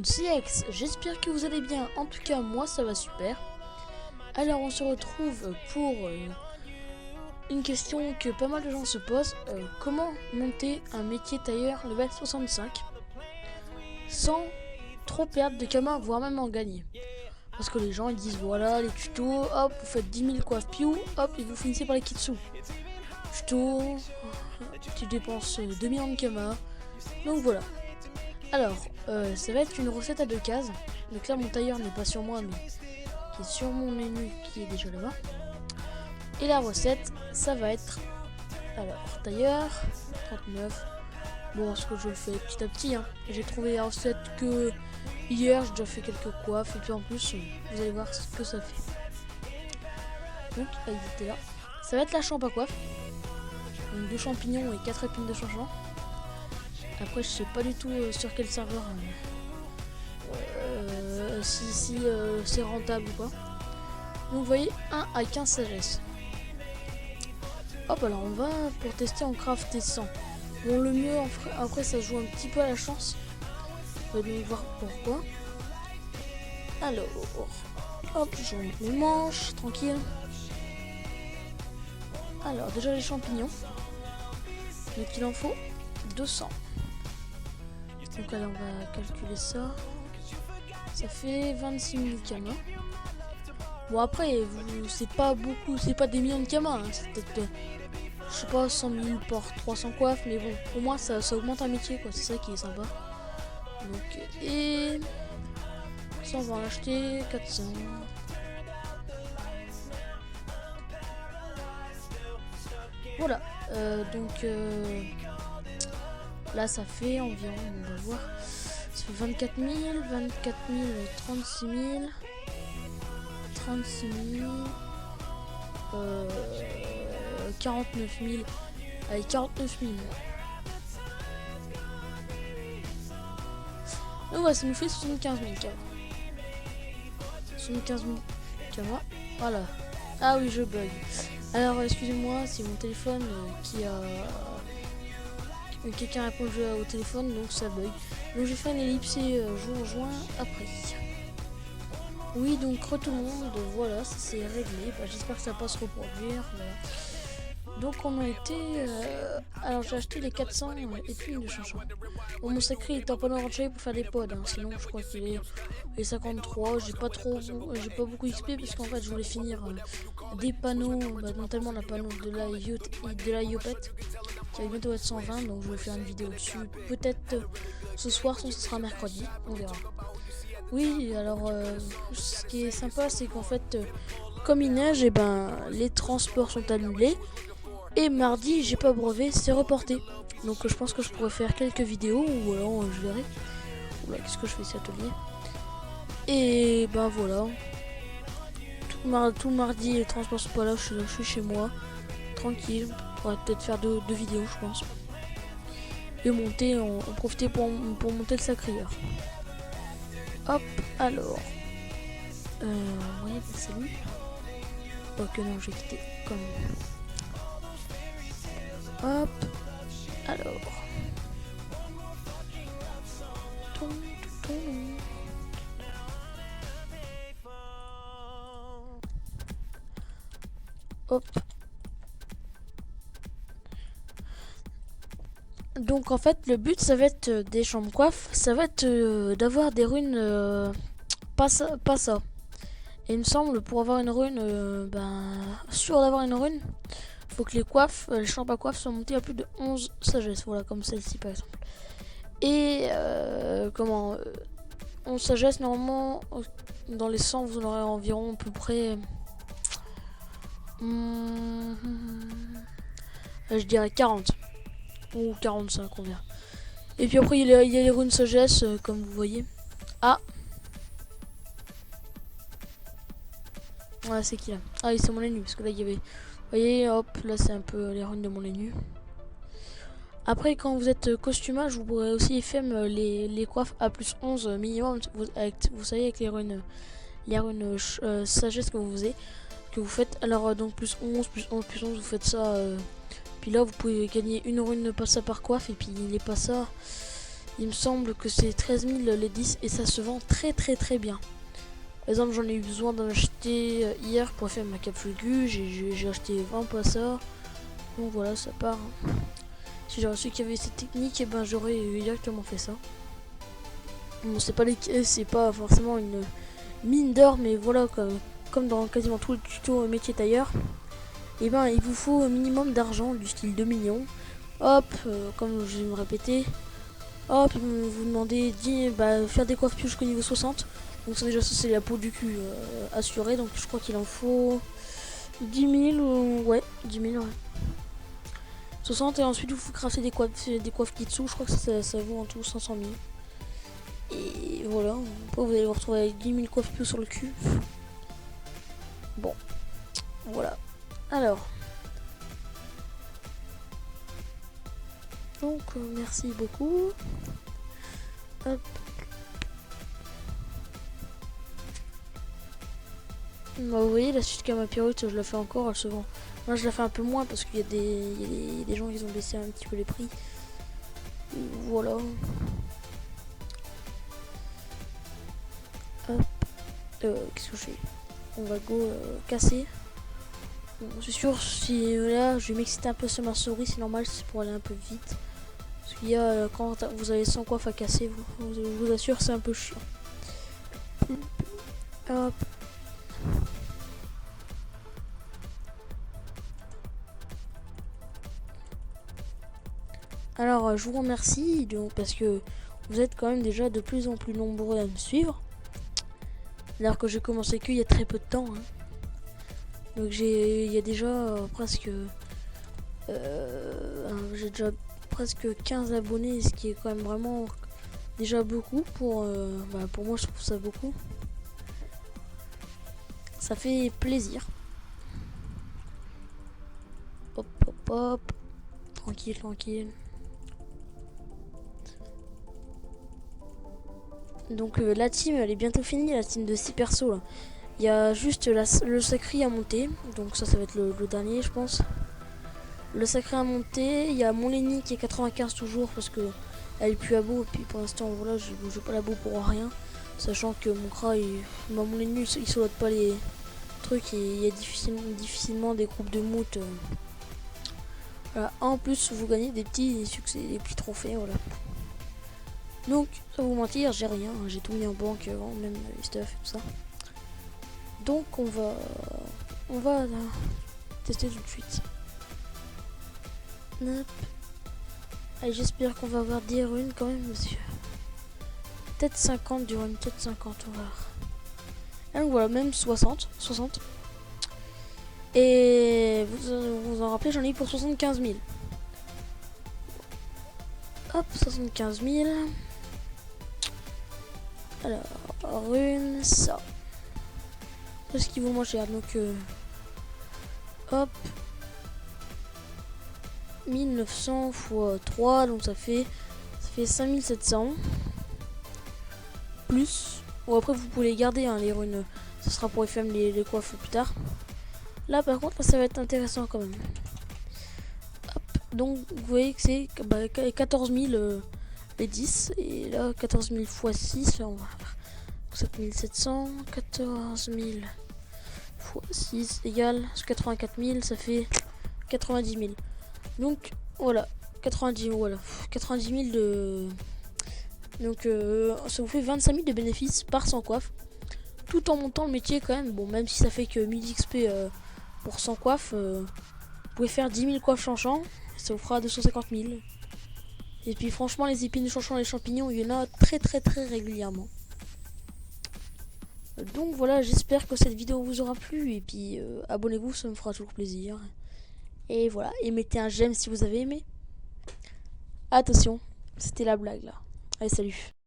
c'est Ex, j'espère que vous allez bien, en tout cas moi ça va super. Alors on se retrouve pour une question que pas mal de gens se posent, comment monter un métier tailleur level 65 sans trop perdre de kama, voire même en gagner. Parce que les gens ils disent voilà les tutos, hop vous faites 10 000 coiffes piou, hop et vous finissez par les kitsu. Tuto, tu dépenses 2 millions de kama, donc voilà. Alors, ça va être une recette à 2 cases. Donc là, mon tailleur n'est pas sur moi, mais qui est sur mon menu, qui est déjà là-bas. Et la recette, ça va être... Alors, tailleur, 39. Bon, ce que je le fais petit à petit. Hein. J'ai trouvé la recette que hier, j'ai déjà fait quelques coiffes. Et puis en plus, vous allez voir ce que ça fait. Donc, elle était là. Ça va être la chambre à coiffe. Donc 2 champignons et 4 épines de changement. Après je sais pas du tout sur quel serveur si c'est rentable ou pas. Donc vous voyez 1 à 15 sagesse. Hop alors on va pour tester en crafter 100. Bon le mieux après ça joue un petit peu à la chance. On va donc voir pourquoi. Alors hop j'enlève les manches tranquille. Alors déjà les champignons. Donc il en faut 200. Donc allez on va calculer ça. Ça fait 26 000 kama. Bon après c'est pas beaucoup, c'est pas des millions de kama. Hein. C'est peut-être je sais pas 100 000 pour 300 coiffes. Mais bon au moins ça augmente un métier quoi. C'est ça qui est sympa. Donc et ça on va en acheter 400. Voilà donc là ça fait environ, on va voir, ça fait 24 000, 36 000, 49 000, allez 49 000. Donc ouais, ça nous fait 75 000 kama. 75 000 kama, voilà. Ah oui je bug. Alors excusez-moi, c'est mon téléphone qui a... quelqu'un a répondu au téléphone donc ça bug. Donc j'ai fait un ellipse et je vous rejoins après. Oui donc tout le monde, voilà ça c'est réglé. J'espère que ça va pas se reproduire. Voilà. Donc on a été... alors j'ai acheté les 400 épines de chanson. Bon mon sacré il est en pas enregistré pour faire des pods. Hein. Sinon je crois qu'il est... Et 53, j'ai pas beaucoup XP parce qu'en fait je voulais finir des panneaux, notamment la panneau de la Yopet qui va bientôt être 120, donc je vais faire une vidéo dessus peut-être ce soir, sinon ce sera mercredi, on verra. Oui alors ce qui est sympa c'est qu'en fait comme il neige et les transports sont annulés et mardi j'ai pas brevet, c'est reporté. Donc je pense que je pourrais faire quelques vidéos ou alors je verrai. Oula qu'est-ce que je fais cet atelier. Et voilà. Tout mardi les transports sont pas là, je suis chez moi. Tranquille. On pourrait peut-être faire deux vidéos je pense. Et monter, en profiter pour monter le sacrieur. Hop, alors. Ouais, salut. Ok non j'ai quitté comme. Hop. Alors. Hop. Donc en fait le but ça va être des chambres coiffes, ça va être d'avoir des runes pas ça. Et il me semble pour avoir une rune, sûr d'avoir une rune, faut que les chambres à coiffe soient montées à plus de 11 sagesses, voilà comme celle-ci par exemple. Et 11 sagesses normalement dans les 100 vous en aurez environ à peu près je dirais 40 ou 45 on verra. Et puis après il y a les runes sagesse comme vous voyez. Ah ouais c'est qui là? Ah oui c'est mon ennemi parce que là il y avait, vous voyez hop là c'est un peu les runes de mon ennemi. Après quand vous êtes costumage vous pourrez aussi faire les coiffes à plus 11 minimum, vous savez avec les runes sagesse que vous faites. Alors donc plus 11 vous faites ça. Puis là vous pouvez gagner une rune passa par coiffe et puis les passa Il me semble que c'est 13 000 les 10 et ça se vend très très très bien. Par exemple, j'en ai eu besoin d'en acheter hier pour faire ma capsule Gu. J'ai acheté 20 passards. Donc voilà, ça part. Si j'aurais su qu'il y avait cette technique, et ben j'aurais directement fait ça. Bon, c'est pas forcément une mine d'or, mais voilà, comme dans quasiment tout le tuto métier tailleur, et ben il vous faut un minimum d'argent du style 2 millions. Hop, comme je vais me répéter, hop, vous demandez faire des coiffes jusqu'au niveau 60. Donc ça déjà, ça c'est la peau du cul assurée. Donc je crois qu'il en faut 10 000 ouais, 10 000 ouais. 60 et ensuite vous crafter des coiffes qui dessous. Je crois que ça vaut en tout 500 000. Et voilà, après vous allez vous retrouver avec 10 000 coiffes plus sur le cul. Bon, voilà. Alors, donc merci beaucoup. Hop. Bah, vous voyez la suite Camapirute, je la fais encore, elle se vend. Moi je la fais un peu moins parce qu'il y a des gens qui ont baissé un petit peu les prix. Et voilà. Hop. Qu'est-ce que je fais? On va go casser. Bon, c'est sûr, si là je vais m'exciter un peu sur ma souris, c'est normal, c'est pour aller un peu vite. Parce qu'il y a quand vous avez 100 coiffes à casser, je vous assure, c'est un peu chiant. Hop. Alors je vous remercie donc, parce que vous êtes quand même déjà de plus en plus nombreux à me suivre. Alors que j'ai commencé qu'il y a très peu de temps. Hein. Donc il y a déjà j'ai déjà presque 15 abonnés, ce qui est quand même vraiment déjà beaucoup pour moi, je trouve ça beaucoup. Ça fait plaisir. Hop hop hop. Tranquille, tranquille. Donc la team elle est bientôt finie, la team de 6 persos là. Il y a juste le sacré à monter, donc ça va être le dernier je pense. Le sacré à monter, il y a mon Lenny qui est 95 toujours parce que elle est plus à bout, et puis pour l'instant voilà, je bouge pas la boue pour rien. Sachant que mon cra, mon Lenny il saute pas les trucs et il y a difficilement des groupes de moutes. Voilà. En plus vous gagnez des petits succès, des petits trophées, voilà. Donc, sans vous mentir, j'ai rien, j'ai tout mis en banque, même les stuff et tout ça. Donc on va tester tout de suite. Hop. Allez, j'espère qu'on va avoir des runes quand même, monsieur. Peut-être 50 du rune, peut-être 50, on va voir. Et donc voilà, même 60. Et vous en rappelez, j'en ai eu pour 75 000. Hop, 75 000. Alors, rune, ça. C'est ce qui vaut moins cher, donc hop. 1900 x 3, donc ça fait 5700. Plus. Bon, après vous pouvez les garder, hein, les runes. Ça sera pour FM les coiffes plus tard. Là par contre, ça va être intéressant quand même. Hop. Donc vous voyez que c'est 14 000 les 10. Et là 14 000 x 6. Là on va faire 7700. 14 000 x 6 égale 84 000. Ça fait 90 000. Donc voilà, 90 000 de... Donc ça vous fait 25 000 de bénéfices par 100 coiffes. Tout en montant le métier quand même. Bon, même si ça fait que 1000 XP pour 100 coiffes, vous pouvez faire 10 000 coiffes chanchant. Ça vous fera 250 000. Et puis franchement, les épines chanchant et les champignons, il y en a très régulièrement. Donc voilà, j'espère que cette vidéo vous aura plu. Et puis abonnez-vous, ça me fera toujours plaisir. Et voilà, et mettez un j'aime si vous avez aimé. Attention, c'était la blague là. Allez, salut.